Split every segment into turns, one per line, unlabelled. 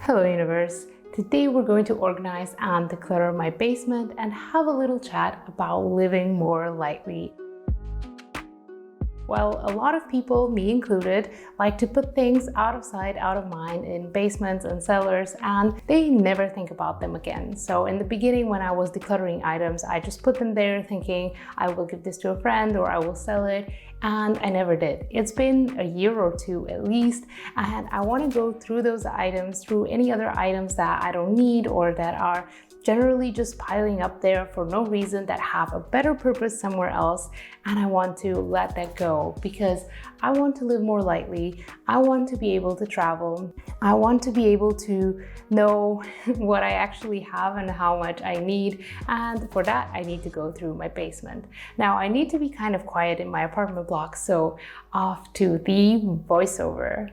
Hello universe! Today we're going to organize and declutter my basement and have a little chat about living more lightly. Well, a lot of people, me included, like to put things out of sight, out of mind in basements and cellars, and they never think about them again. So in the beginning, when I was decluttering items, I just put them there thinking I will give this to a friend or I will sell it, and I never did. It's been a year or two at least, and I want to go through those items, through any other items that I don't need or that are generally just piling up there for no reason, that have a better purpose somewhere else, and I want to let that go because I want to live more lightly. I want to be able to travel. I want to be able to know what I actually have and how much I need, and for that I need to go through my basement. Now I need to be kind of quiet in my apartment block, so off to the voiceover.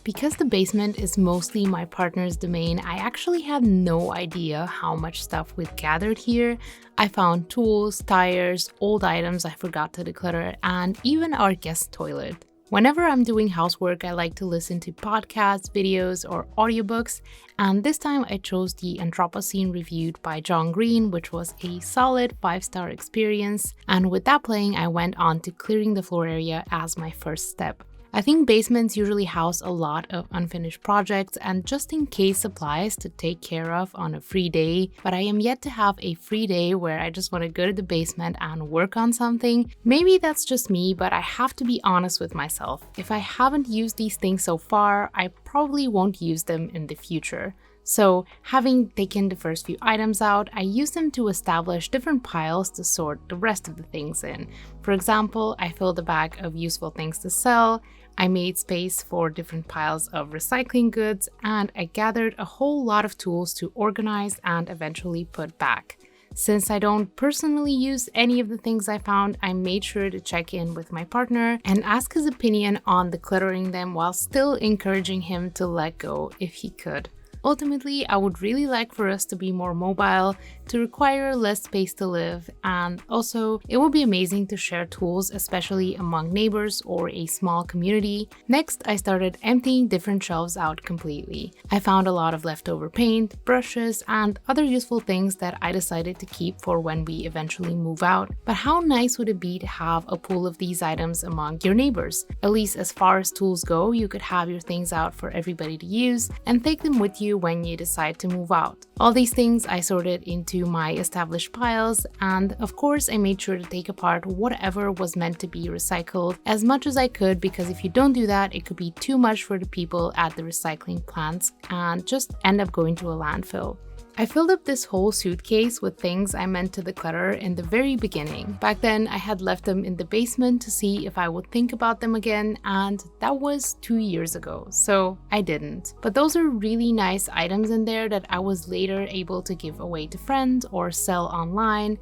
Because the basement is mostly my partner's domain, I actually had no idea how much stuff we'd gathered here. I found tools, tires, old items I forgot to declutter, and even our guest toilet. Whenever I'm doing housework, I like to listen to podcasts, videos, or audiobooks, and this time I chose the Anthropocene reviewed by John Green, which was a solid 5-star experience, and with that playing, I went on to clearing the floor area as my first step. I think basements usually house a lot of unfinished projects and just in case supplies to take care of on a free day, but I am yet to have a free day where I just want to go to the basement and work on something. Maybe that's just me, but I have to be honest with myself. If I haven't used these things so far, I probably won't use them in the future. So, having taken the first few items out, I use them to establish different piles to sort the rest of the things in. For example, I filled a bag of useful things to sell, I made space for different piles of recycling goods, and I gathered a whole lot of tools to organize and eventually put back. Since I don't personally use any of the things I found, I made sure to check in with my partner and ask his opinion on decluttering them while still encouraging him to let go if he could. Ultimately, I would really like for us to be more mobile, to require less space to live, and also it would be amazing to share tools, especially among neighbors or a small community. Next, I started emptying different shelves out completely. I found a lot of leftover paint, brushes, and other useful things that I decided to keep for when we eventually move out. But how nice would it be to have a pool of these items among your neighbors? At least as far as tools go, you could have your things out for everybody to use and take them with you when you decide to move out. All these things I sorted into my established piles, and of course I made sure to take apart whatever was meant to be recycled as much as I could, because if you don't do that, it could be too much for the people at the recycling plants and just end up going to a landfill. I filled up this whole suitcase with things I meant to declutter in the very beginning. Back then, I had left them in the basement to see if I would think about them again, and that was 2 years ago, so I didn't. But those are really nice items in there that I was later able to give away to friends or sell online.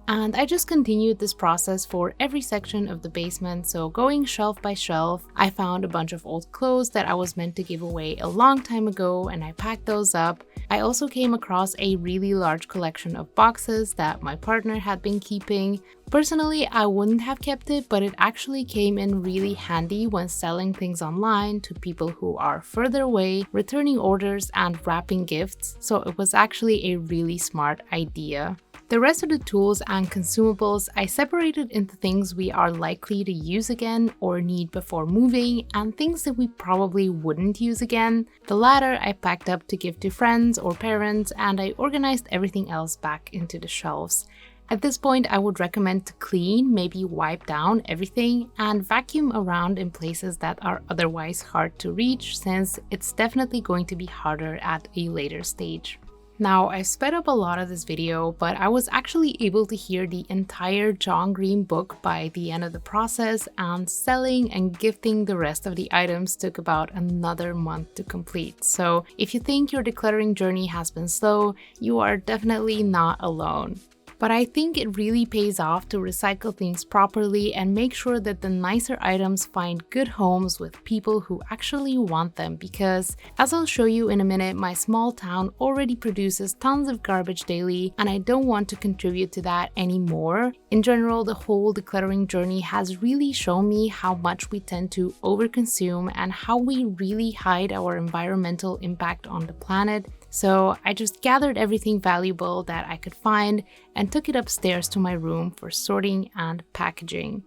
And I just continued this process for every section of the basement, so going shelf by shelf, I found a bunch of old clothes that I was meant to give away a long time ago, and I packed those up. I also came across a really large collection of boxes that my partner had been keeping. Personally, I wouldn't have kept it, but it actually came in really handy when selling things online to people who are further away, returning orders, and wrapping gifts, so it was actually a really smart idea. The rest of the tools and consumables I separated into things we are likely to use again or need before moving, and things that we probably wouldn't use again. The latter I packed up to give to friends or parents, and I organized everything else back into the shelves. At this point, I would recommend to clean, maybe wipe down everything, and vacuum around in places that are otherwise hard to reach, since it's definitely going to be harder at a later stage. Now, I sped up a lot of this video, but I was actually able to hear the entire John Green book by the end of the process, and selling and gifting the rest of the items took about another month to complete. So if you think your decluttering journey has been slow, you are definitely not alone. But I think it really pays off to recycle things properly and make sure that the nicer items find good homes with people who actually want them, because, as I'll show you in a minute, my small town already produces tons of garbage daily and I don't want to contribute to that anymore. In general, the whole decluttering journey has really shown me how much we tend to overconsume and how we really hide our environmental impact on the planet. So I just gathered everything valuable that I could find and took it upstairs to my room for sorting and packaging.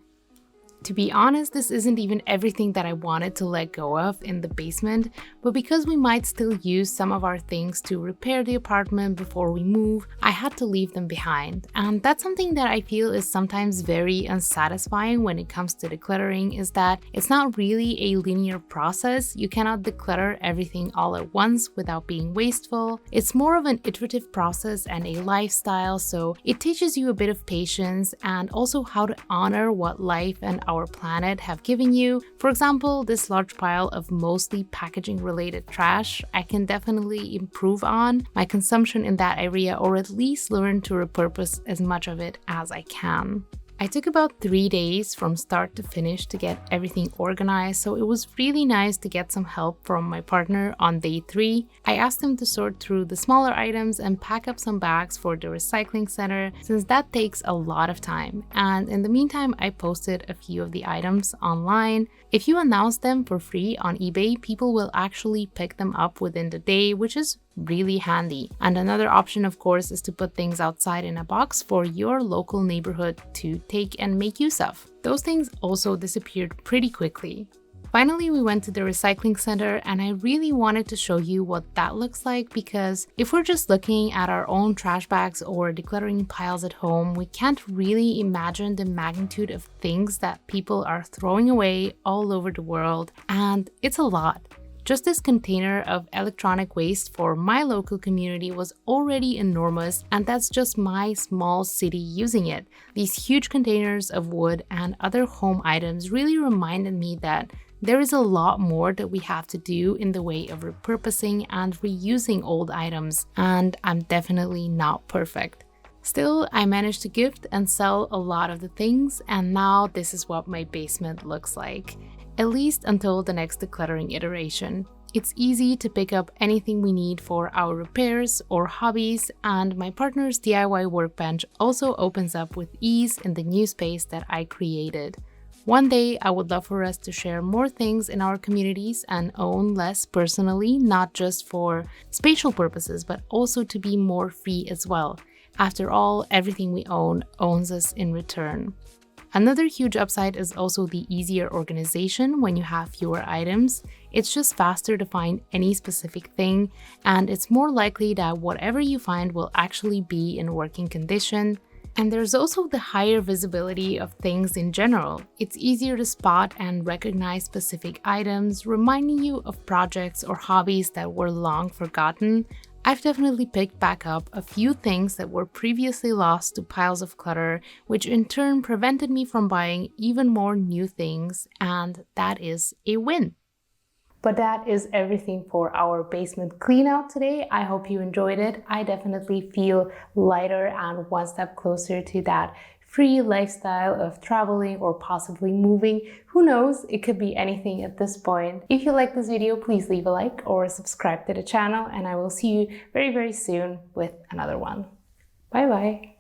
To be honest, this isn't even everything that I wanted to let go of in the basement, but because we might still use some of our things to repair the apartment before we move, I had to leave them behind. And that's something that I feel is sometimes very unsatisfying when it comes to decluttering, is that it's not really a linear process. You cannot declutter everything all at once without being wasteful. It's more of an iterative process and a lifestyle, so it teaches you a bit of patience and also how to honor what life and our planet have given you. For example, this large pile of mostly packaging related trash, I can definitely improve on my consumption in that area, or at least learn to repurpose as much of it as I can. I took about 3 days from start to finish to get everything organized, so it was really nice to get some help from my partner on day 3. I asked him to sort through the smaller items and pack up some bags for the recycling center, since that takes a lot of time. And in the meantime, I posted a few of the items online. If you announce them for free on eBay, people will actually pick them up within the day, which is really handy. And another option, of course, is to put things outside in a box for your local neighborhood to take and make use of. Those things also disappeared pretty quickly. Finally, we went to the recycling center, and I really wanted to show you what that looks like, because if we're just looking at our own trash bags or decluttering piles at home, we can't really imagine the magnitude of things that people are throwing away all over the world, and it's a lot. Just this container of electronic waste for my local community was already enormous, and that's just my small city using it. These huge containers of wood and other home items really reminded me that there is a lot more that we have to do in the way of repurposing and reusing old items, and I'm definitely not perfect. Still, I managed to gift and sell a lot of the things, and now this is what my basement looks like. At least until the next decluttering iteration. It's easy to pick up anything we need for our repairs or hobbies, and my partner's DIY workbench also opens up with ease in the new space that I created. One day, I would love for us to share more things in our communities and own less personally, not just for spatial purposes, but also to be more free as well. After all, everything we own owns us in return. Another huge upside is also the easier organization when you have fewer items. It's just faster to find any specific thing, and it's more likely that whatever you find will actually be in working condition. And there's also the higher visibility of things in general. It's easier to spot and recognize specific items, reminding you of projects or hobbies that were long forgotten. I've definitely picked back up a few things that were previously lost to piles of clutter, which in turn prevented me from buying even more new things, and that is a win. But that is everything for our basement clean out today. I hope you enjoyed it. I definitely feel lighter and one step closer to that free lifestyle of traveling or possibly moving. Who knows? It could be anything at this point. If you like this video, please leave a like or subscribe to the channel, and I will see you very, very soon with another one. Bye bye.